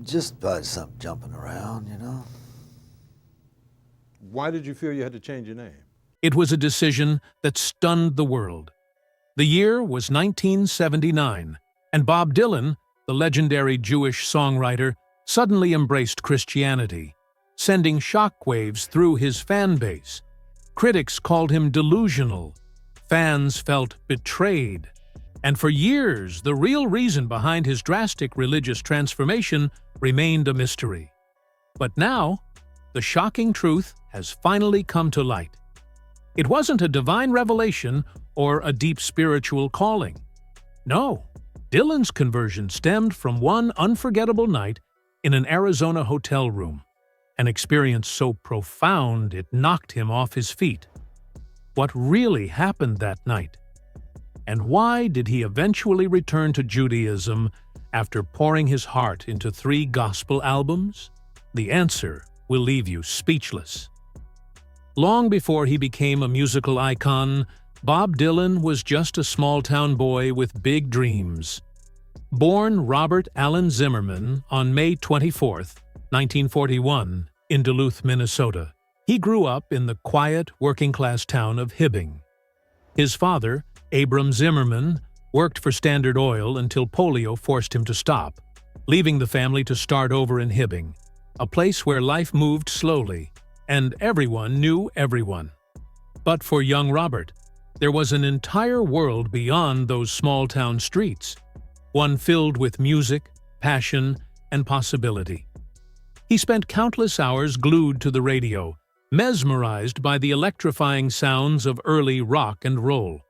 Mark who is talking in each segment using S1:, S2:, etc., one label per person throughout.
S1: Just by something jumping around, you know.
S2: Why did you feel you had to change your name?
S3: It was a decision that stunned the world. The year was 1979, and Bob Dylan, the legendary Jewish songwriter, suddenly embraced Christianity, sending shockwaves through his fan base. Critics called him delusional. Fans felt betrayed. And for years, the real reason behind his drastic religious transformation remained a mystery. But now, the shocking truth has finally come to light. It wasn't a divine revelation or a deep spiritual calling. No, Dylan's conversion stemmed from one unforgettable night in an Arizona hotel room, an experience so profound it knocked him off his feet. What really happened that night? And why did he eventually return to Judaism after pouring his heart into 3 gospel albums? The answer will leave you speechless. Long before he became a musical icon, Bob Dylan was just a small-town boy with big dreams. Born Robert Allen Zimmerman on May 24, 1941, in Duluth, Minnesota, he grew up in the quiet, working-class town of Hibbing. His father, Abram Zimmerman, worked for Standard Oil until polio forced him to stop, leaving the family to start over in Hibbing, a place where life moved slowly, and everyone knew everyone. But for young Robert, there was an entire world beyond those small-town streets, one filled with music, passion, and possibility. He spent countless hours glued to the radio, mesmerized by the electrifying sounds of early rock and roll.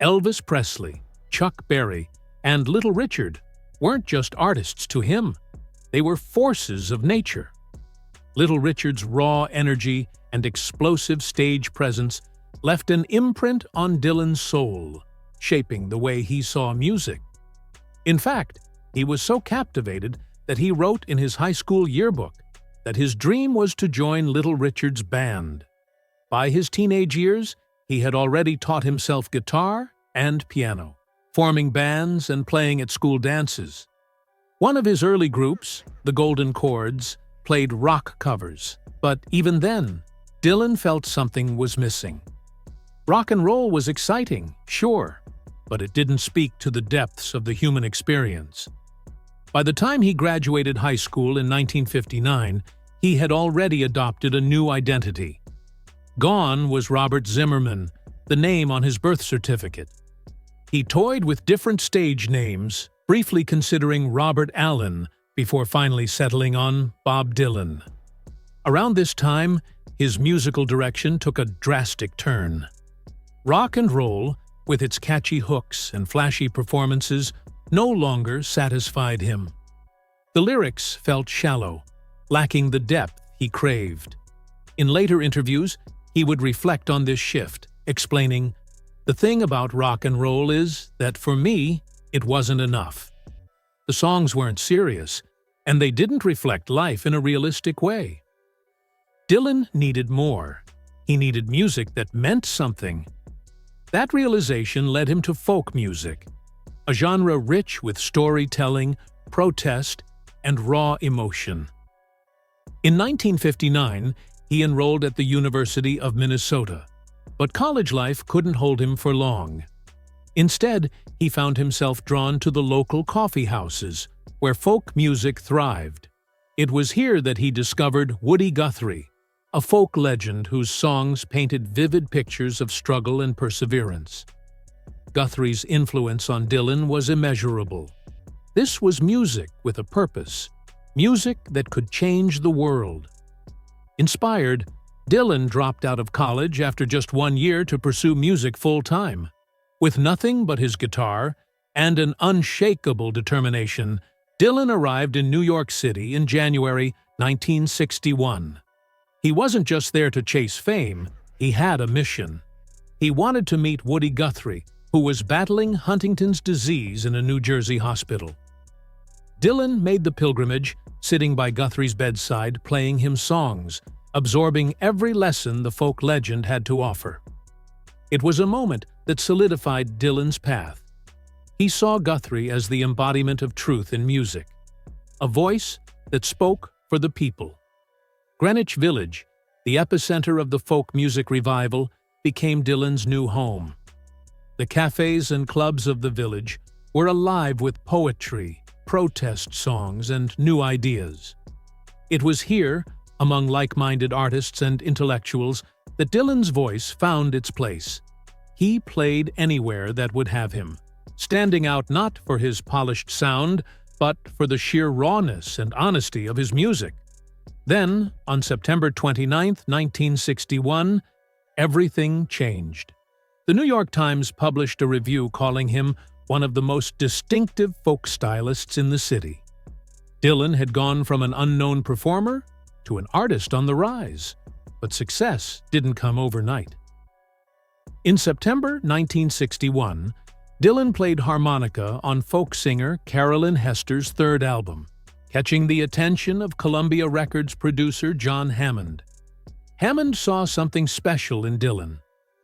S3: Elvis Presley, Chuck Berry, and Little Richard weren't just artists to him. They were forces of nature. Little Richard's raw energy and explosive stage presence left an imprint on Dylan's soul, shaping the way he saw music. In fact, he was so captivated that he wrote in his high school yearbook that his dream was to join Little Richard's band. By his teenage years, he had already taught himself guitar and piano, forming bands and playing at school dances. One of his early groups, the Golden Chords, played rock covers, but even then, Dylan felt something was missing. Rock and roll was exciting, sure, but it didn't speak to the depths of the human experience. By the time he graduated high school in 1959, he had already adopted a new identity. Gone was Robert Zimmerman, the name on his birth certificate. He toyed with different stage names, briefly considering Robert Allen before finally settling on Bob Dylan. Around this time, his musical direction took a drastic turn. Rock and roll, with its catchy hooks and flashy performances, no longer satisfied him. The lyrics felt shallow, lacking the depth he craved. In later interviews, he would reflect on this shift, explaining, "The thing about rock and roll is that for me, it wasn't enough. The songs weren't serious, and they didn't reflect life in a realistic way." Dylan needed more. He needed music that meant something. That realization led him to folk music, a genre rich with storytelling, protest, and raw emotion. In 1959, he enrolled at the University of Minnesota, but college life couldn't hold him for long. Instead, he found himself drawn to the local coffee houses, where folk music thrived. It was here that he discovered Woody Guthrie, a folk legend whose songs painted vivid pictures of struggle and perseverance. Guthrie's influence on Dylan was immeasurable. This was music with a purpose, music that could change the world. Inspired, Dylan dropped out of college after just 1 year to pursue music full-time. With nothing but his guitar and an unshakable determination, Dylan arrived in New York City in January 1961. He wasn't just there to chase fame, he had a mission. He wanted to meet Woody Guthrie, who was battling Huntington's disease in a New Jersey hospital. Dylan made the pilgrimage, sitting by Guthrie's bedside, playing him songs, absorbing every lesson the folk legend had to offer. It was a moment that solidified Dylan's path. He saw Guthrie as the embodiment of truth in music, a voice that spoke for the people. Greenwich Village, the epicenter of the folk music revival, became Dylan's new home. The cafes and clubs of the village were alive with poetry, protest songs, and new ideas. It was here, among like-minded artists and intellectuals, that Dylan's voice found its place. He played anywhere that would have him, standing out not for his polished sound, but for the sheer rawness and honesty of his music. Then, on September 29, 1961, everything changed. The New York Times published a review calling him one of the most distinctive folk stylists in the city. Dylan had gone from an unknown performer to an artist on the rise, but success didn't come overnight. In September 1961, Dylan played harmonica on folk singer Carolyn Hester's third album, catching the attention of Columbia Records producer John Hammond. Hammond saw something special in Dylan,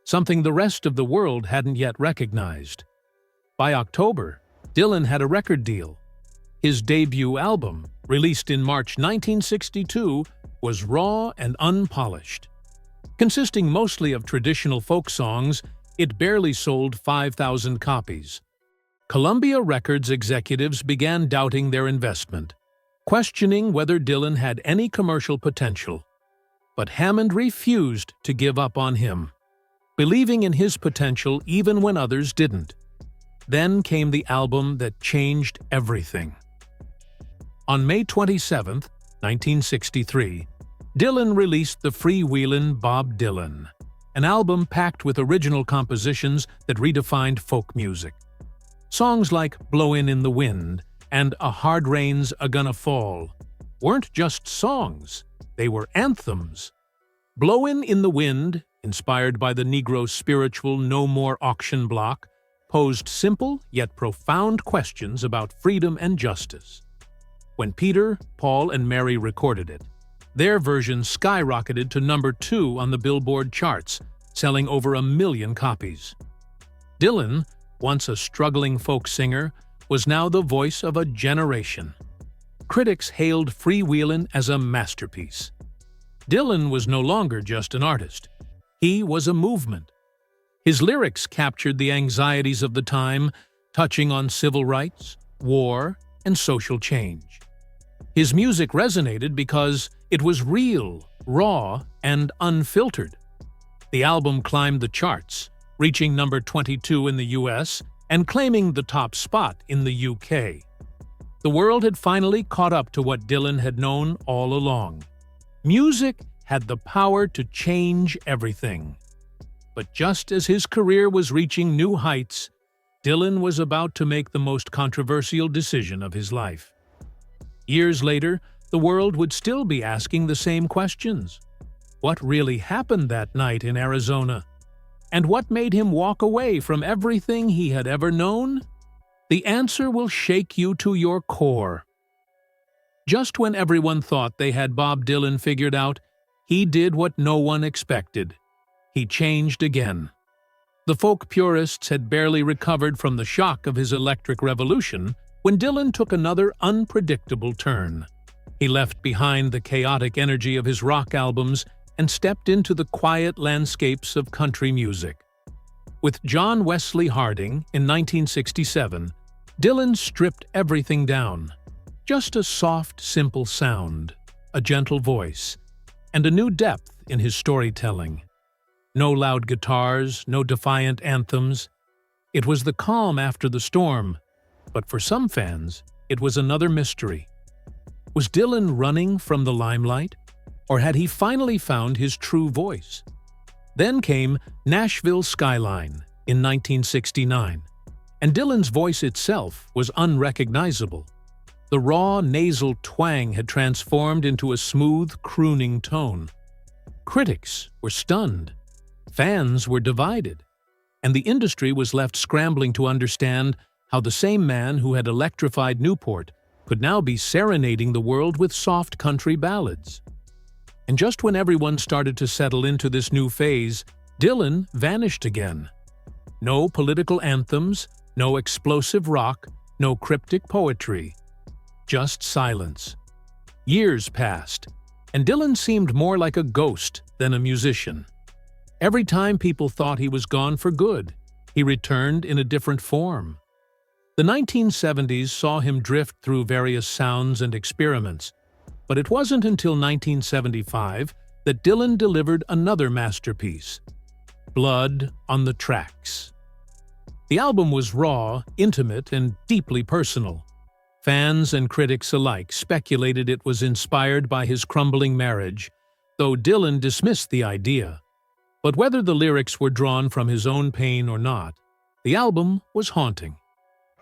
S3: something the rest of the world hadn't yet recognized. By October, Dylan had a record deal. His debut album, released in March 1962, was raw and unpolished. Consisting mostly of traditional folk songs, it barely sold 5,000 copies. Columbia Records executives began doubting their investment, questioning whether Dylan had any commercial potential. But Hammond refused to give up on him, believing in his potential even when others didn't. Then came the album that changed everything. On May 27, 1963, Dylan released the freewheelin' Bob Dylan, an album packed with original compositions that redefined folk music. Songs like Blowin' in the Wind and A Hard Rain's A-Gonna Fall weren't just songs, they were anthems. Blowin' in the Wind, inspired by the Negro spiritual No More Auction Block, posed simple yet profound questions about freedom and justice. When Peter, Paul, and Mary recorded it, their version skyrocketed to number 2 on the Billboard charts, selling over 1 million copies. Dylan, once a struggling folk singer, was now the voice of a generation. Critics hailed Freewheelin' as a masterpiece. Dylan was no longer just an artist. He was a movement. His lyrics captured the anxieties of the time, touching on civil rights, war, and social change. His music resonated because it was real, raw, and unfiltered. The album climbed the charts, reaching number 22 in the US and claiming the top spot in the UK. The world had finally caught up to what Dylan had known all along. Music had the power to change everything. But just as his career was reaching new heights, Dylan was about to make the most controversial decision of his life. Years later, the world would still be asking the same questions. What really happened that night in Arizona? And what made him walk away from everything he had ever known? The answer will shake you to your core. Just when everyone thought they had Bob Dylan figured out, he did what no one expected. He changed again. The folk purists had barely recovered from the shock of his electric revolution when Dylan took another unpredictable turn. He left behind the chaotic energy of his rock albums and stepped into the quiet landscapes of country music. With John Wesley Harding in 1967, Dylan stripped everything down. Just a soft, simple sound, a gentle voice, and a new depth in his storytelling. No loud guitars, no defiant anthems. It was the calm after the storm, but for some fans, it was another mystery. Was Dylan running from the limelight, or had he finally found his true voice? Then came Nashville Skyline in 1969, and Dylan's voice itself was unrecognizable. The raw, nasal twang had transformed into a smooth, crooning tone. Critics were stunned. Fans were divided. And the industry was left scrambling to understand how the same man who had electrified Newport could now be serenading the world with soft country ballads. And just when everyone started to settle into this new phase, Dylan vanished again. No political anthems, no explosive rock, no cryptic poetry. just silence. Years passed, and Dylan seemed more like a ghost than a musician. Every time people thought he was gone for good, he returned in a different form. The 1970s saw him drift through various sounds and experiments, but it wasn't until 1975 that Dylan delivered another masterpiece, Blood on the Tracks. The album was raw, intimate, and deeply personal. Fans and critics alike speculated it was inspired by his crumbling marriage, though Dylan dismissed the idea. But whether the lyrics were drawn from his own pain or not, the album was haunting.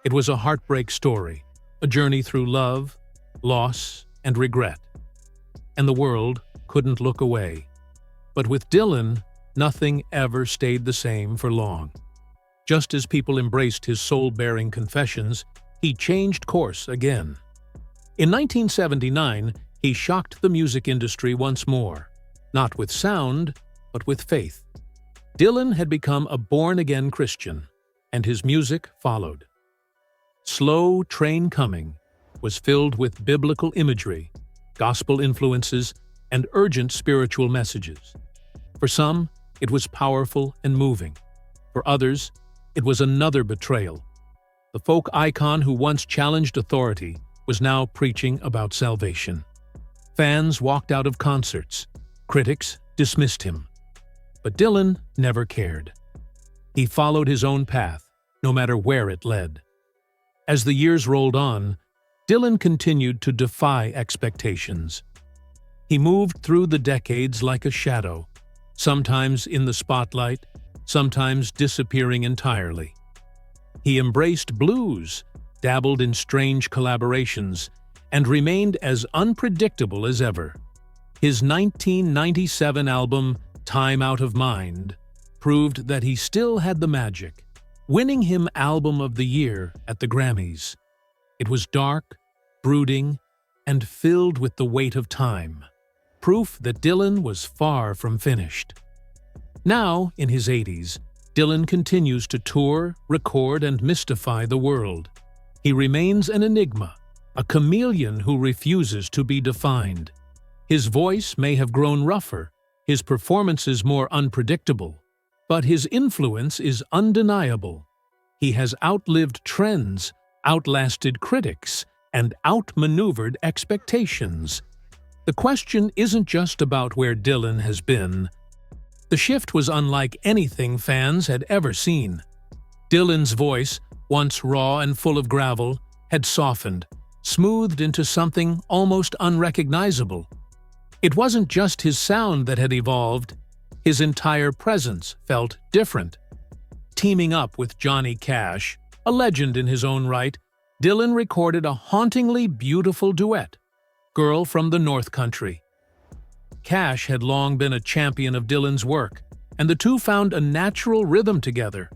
S3: It was a heartbreak story, a journey through love, loss, and regret. And the world couldn't look away. But with Dylan, nothing ever stayed the same for long. Just as people embraced his soul-bearing confessions, he changed course again. In 1979, he shocked the music industry once more, not with sound, but with faith. Dylan had become a born-again Christian, and his music followed. Slow Train Coming was filled with biblical imagery, gospel influences, and urgent spiritual messages. For some, it was powerful and moving. For others, it was another betrayal. The folk icon who once challenged authority was now preaching about salvation. Fans walked out of concerts. Critics dismissed him. But Dylan never cared. He followed his own path, no matter where it led. As the years rolled on, Dylan continued to defy expectations. He moved through the decades like a shadow, sometimes in the spotlight, sometimes disappearing entirely. He embraced blues, dabbled in strange collaborations, and remained as unpredictable as ever. His 1997 album, Time Out of Mind, proved that he still had the magic, winning him Album of the Year at the Grammys. It was dark, brooding, and filled with the weight of time, proof that Dylan was far from finished. Now, in his 80s, Dylan continues to tour, record, and mystify the world. He remains an enigma, a chameleon who refuses to be defined. His voice may have grown rougher, his performances more unpredictable, but his influence is undeniable. He has outlived trends, outlasted critics, and outmaneuvered expectations. The question isn't just about where Dylan has been. The shift was unlike anything fans had ever seen. Dylan's voice, once raw and full of gravel, had softened, smoothed into something almost unrecognizable. It wasn't just his sound that had evolved. His entire presence felt different. Teaming up with Johnny Cash, a legend in his own right, Dylan recorded a hauntingly beautiful duet, Girl from the North Country. Cash had long been a champion of Dylan's work, and the two found a natural rhythm together.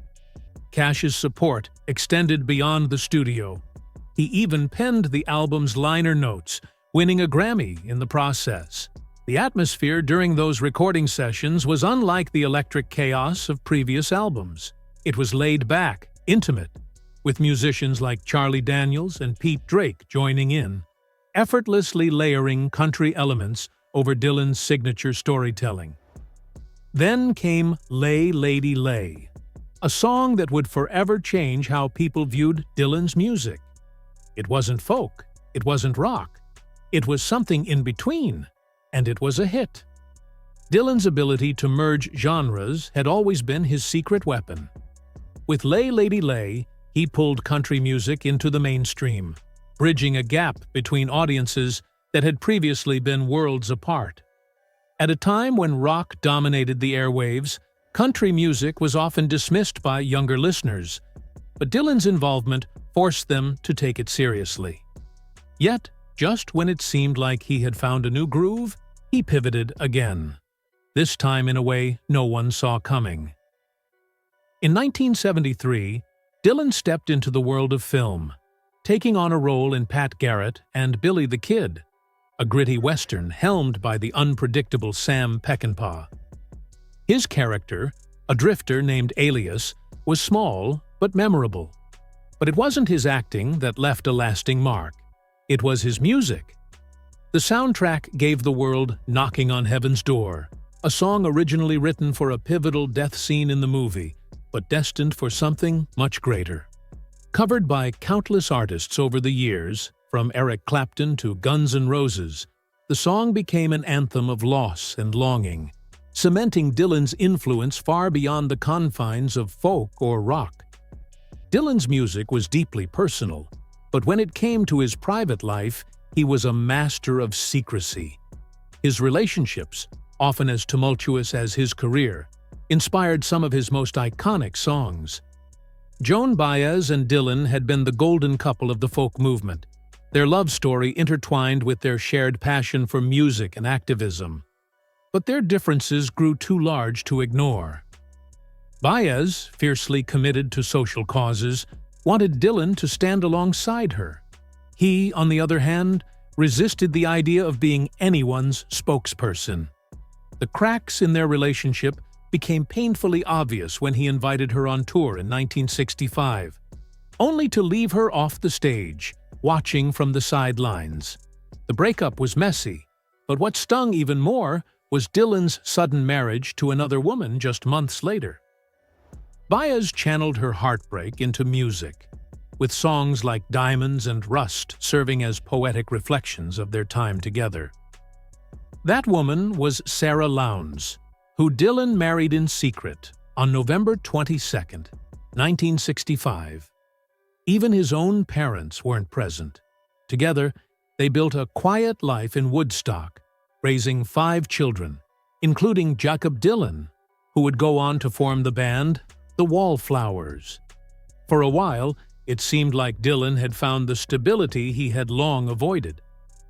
S3: Cash's support extended beyond the studio. He even penned the album's liner notes, winning a Grammy in the process. The atmosphere during those recording sessions was unlike the electric chaos of previous albums. It was laid back, intimate, with musicians like Charlie Daniels and Pete Drake joining in, effortlessly layering country elements over Dylan's signature storytelling. Then came Lay Lady Lay, a song that would forever change how people viewed Dylan's music. It wasn't folk, it wasn't rock, it was something in between, and it was a hit. Dylan's ability to merge genres had always been his secret weapon. With Lay Lady Lay, he pulled country music into the mainstream, bridging a gap between audiences that had previously been worlds apart. At a time when rock dominated the airwaves, country music was often dismissed by younger listeners, but Dylan's involvement forced them to take it seriously. Yet, just when it seemed like he had found a new groove, he pivoted again, this time in a way no one saw coming. In 1973, Dylan stepped into the world of film, taking on a role in Pat Garrett and Billy the Kid, a gritty western helmed by the unpredictable Sam Peckinpah. His character, a drifter named Alias, was small but memorable. But it wasn't his acting that left a lasting mark. It was his music. The soundtrack gave the world "Knocking on Heaven's Door," a song originally written for a pivotal death scene in the movie, but destined for something much greater. Covered by countless artists over the years, from Eric Clapton to Guns N' Roses, the song became an anthem of loss and longing, cementing Dylan's influence far beyond the confines of folk or rock. Dylan's music was deeply personal, but when it came to his private life, he was a master of secrecy. His relationships, often as tumultuous as his career, inspired some of his most iconic songs. Joan Baez and Dylan had been the golden couple of the folk movement, their love story intertwined with their shared passion for music and activism. But their differences grew too large to ignore. Baez, fiercely committed to social causes, wanted Dylan to stand alongside her. He, on the other hand, resisted the idea of being anyone's spokesperson. The cracks in their relationship became painfully obvious when he invited her on tour in 1965, only to leave her off the stage, watching from the sidelines. The breakup was messy, but what stung even more was Dylan's sudden marriage to another woman just months later. Baez channeled her heartbreak into music, with songs like Diamonds and Rust serving as poetic reflections of their time together. That woman was Sarah Lowndes, who Dylan married in secret on November 22, 1965. Even his own parents weren't present. Together, they built a quiet life in Woodstock, raising 5 children, including Jakob Dylan, who would go on to form the band The Wallflowers. For a while, it seemed like Dylan had found the stability he had long avoided,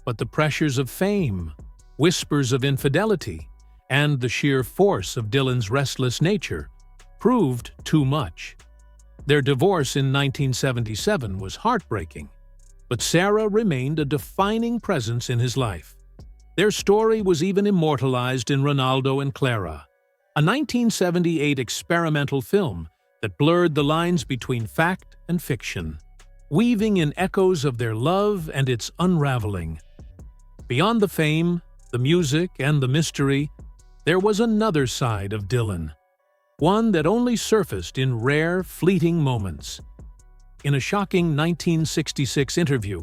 S3: but the pressures of fame, whispers of infidelity, and the sheer force of Dylan's restless nature proved too much. Their divorce in 1977 was heartbreaking, but Sarah remained a defining presence in his life. Their story was even immortalized in Ronaldo and Clara, a 1978 experimental film that blurred the lines between fact and fiction, weaving in echoes of their love and its unraveling. Beyond the fame, the music, and the mystery, there was another side of Dylan, one that only surfaced in rare, fleeting moments. In a shocking 1966 interview,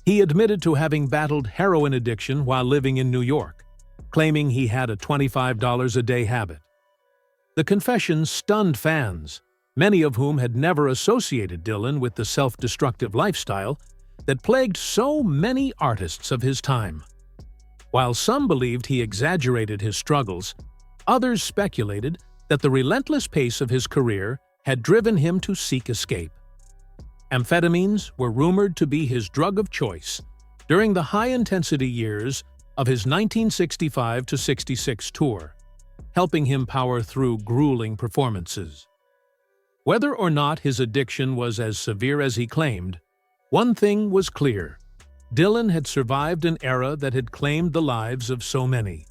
S3: he admitted to having battled heroin addiction while living in New York, claiming he had a $25 a day habit. The confession stunned fans, many of whom had never associated Dylan with the self-destructive lifestyle that plagued so many artists of his time. While some believed he exaggerated his struggles, others speculated that the relentless pace of his career had driven him to seek escape. Amphetamines were rumored to be his drug of choice during the high-intensity years of his 1965-66 tour, helping him power through grueling performances. Whether or not his addiction was as severe as he claimed, one thing was clear: Dylan had survived an era that had claimed the lives of so many.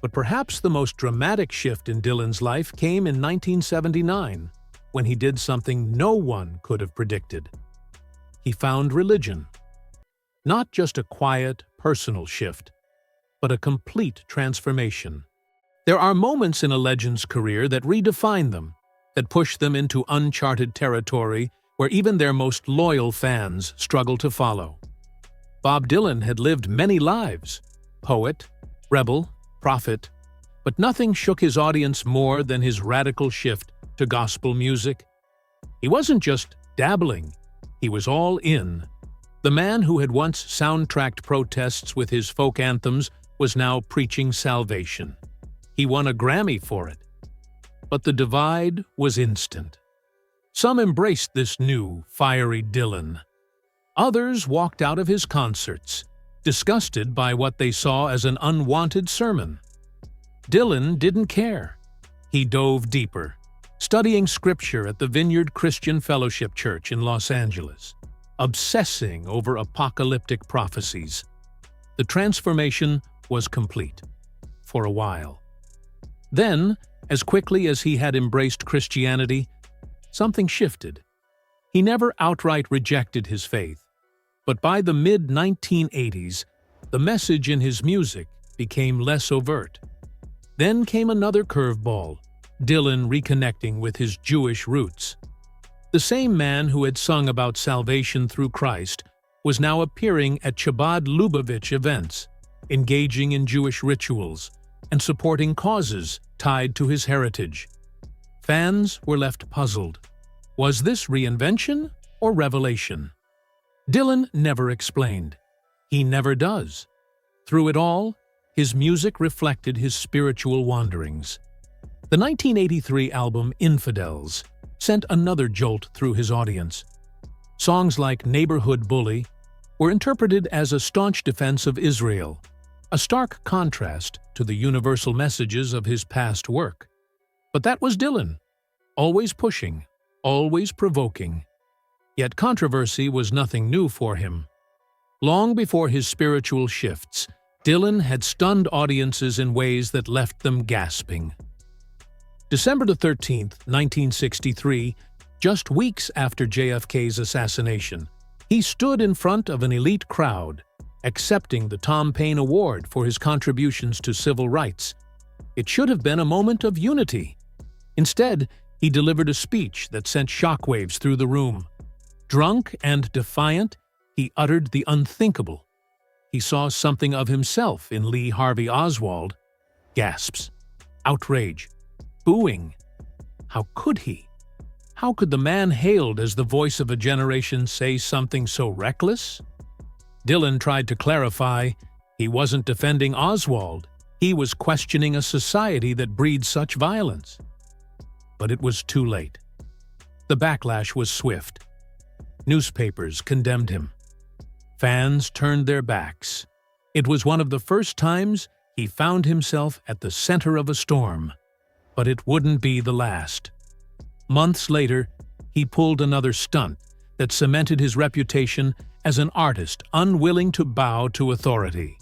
S3: But perhaps the most dramatic shift in Dylan's life came in 1979, when he did something no one could have predicted. He found religion. Not just a quiet, personal shift, but a complete transformation. There are moments in a legend's career that redefine them, that push them into uncharted territory where even their most loyal fans struggle to follow. Bob Dylan had lived many lives: poet, rebel, prophet, but nothing shook his audience more than his radical shift to gospel music. He wasn't just dabbling, he was all in. The man who had once soundtracked protests with his folk anthems was now preaching salvation. He won a Grammy for it. But the divide was instant. Some embraced this new, fiery Dylan. Others walked out of his concerts, disgusted by what they saw as an unwanted sermon. Dylan didn't care. He dove deeper, studying scripture at the Vineyard Christian Fellowship Church in Los Angeles, obsessing over apocalyptic prophecies. The transformation was complete, for a while. Then, as quickly as he had embraced Christianity, something shifted. He never outright rejected his faith. But by the mid-1980s, the message in his music became less overt. Then came another curveball, Dylan reconnecting with his Jewish roots. The same man who had sung about salvation through Christ was now appearing at Chabad Lubavitch events, engaging in Jewish rituals, and supporting causes tied to his heritage. Fans were left puzzled. Was this reinvention or revelation? Dylan never explained. He never does. Through it all, his music reflected his spiritual wanderings. The 1983 album Infidels sent another jolt through his audience. Songs like Neighborhood Bully were interpreted as a staunch defense of Israel, a stark contrast to the universal messages of his past work. But that was Dylan, always pushing, always provoking. Yet controversy was nothing new for him. Long before his spiritual shifts, Dylan had stunned audiences in ways that left them gasping. December 13, 1963, just weeks after JFK's assassination, he stood in front of an elite crowd, accepting the Tom Paine Award for his contributions to civil rights. It should have been a moment of unity. Instead, he delivered a speech that sent shockwaves through the room. Drunk and defiant, he uttered the unthinkable. He saw something of himself in Lee Harvey Oswald. Gasps. Outrage. Booing. How could he? How could the man hailed as the voice of a generation say something so reckless? Dylan tried to clarify. He wasn't defending Oswald. He was questioning a society that breeds such violence. But it was too late. The backlash was swift. Newspapers condemned him. Fans turned their backs. It was one of the first times he found himself at the center of a storm. But it wouldn't be the last. Months later, he pulled another stunt that cemented his reputation as an artist unwilling to bow to authority.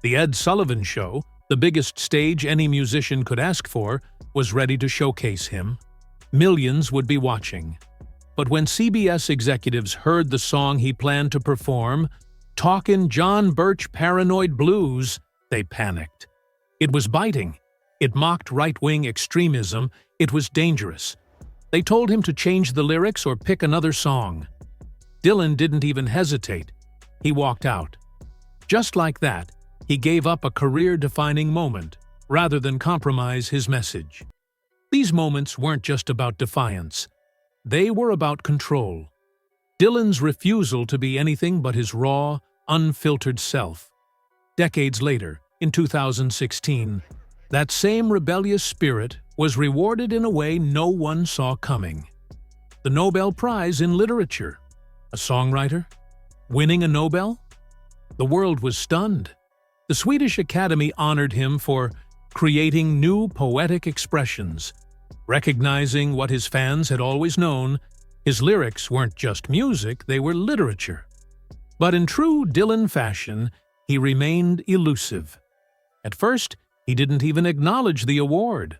S3: The Ed Sullivan Show, the biggest stage any musician could ask for, was ready to showcase him. Millions would be watching. But when CBS executives heard the song he planned to perform, Talkin' John Birch Paranoid Blues, they panicked. It was biting. It mocked right-wing extremism. It was dangerous. They told him to change the lyrics or pick another song. Dylan didn't even hesitate. He walked out. Just like that, he gave up a career-defining moment rather than compromise his message. These moments weren't just about defiance. They were about control. Dylan's refusal to be anything but his raw, unfiltered self. Decades later, in 2016, that same rebellious spirit was rewarded in a way no one saw coming. The Nobel Prize in Literature. A songwriter? Winning a Nobel? The world was stunned. The Swedish Academy honored him for creating new poetic expressions. Recognizing what his fans had always known, his lyrics weren't just music, they were literature. But in true Dylan fashion, he remained elusive. At first, he didn't even acknowledge the award.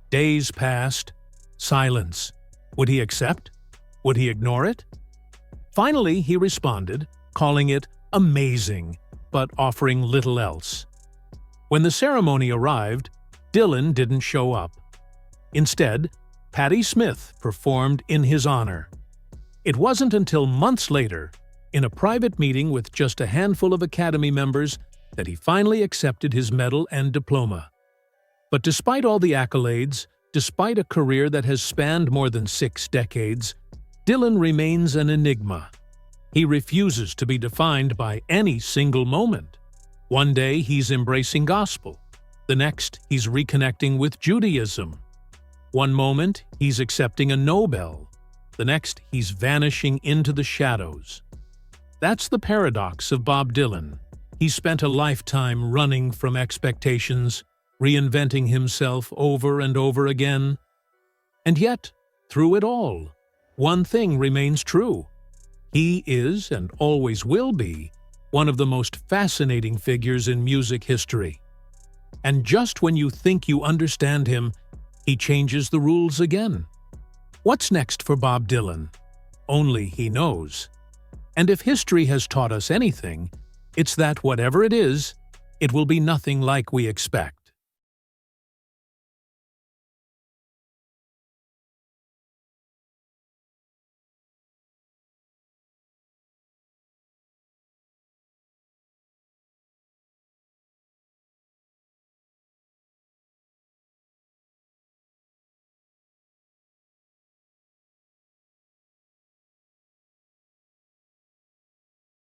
S3: Days passed. Silence. Would he accept? Would he ignore it? Finally, he responded, calling it amazing, but offering little else. When the ceremony arrived, Dylan didn't show up. Instead, Patti Smith performed in his honor. It wasn't until months later, in a private meeting with just a handful of Academy members, that he finally accepted his medal and diploma. But despite all the accolades, despite a career that has spanned more than 6 decades, Dylan remains an enigma. He refuses to be defined by any single moment. One day he's embracing gospel. The next, he's reconnecting with Judaism. One moment, he's accepting a Nobel. The next, he's vanishing into the shadows. That's the paradox of Bob Dylan. He spent a lifetime running from expectations, reinventing himself over and over again. And yet, through it all, one thing remains true. He is, and always will be, one of the most fascinating figures in music history. And just when you think you understand him, he changes the rules again. What's next for Bob Dylan? Only he knows. And if history has taught us anything, it's that whatever it is, it will be nothing like we expect.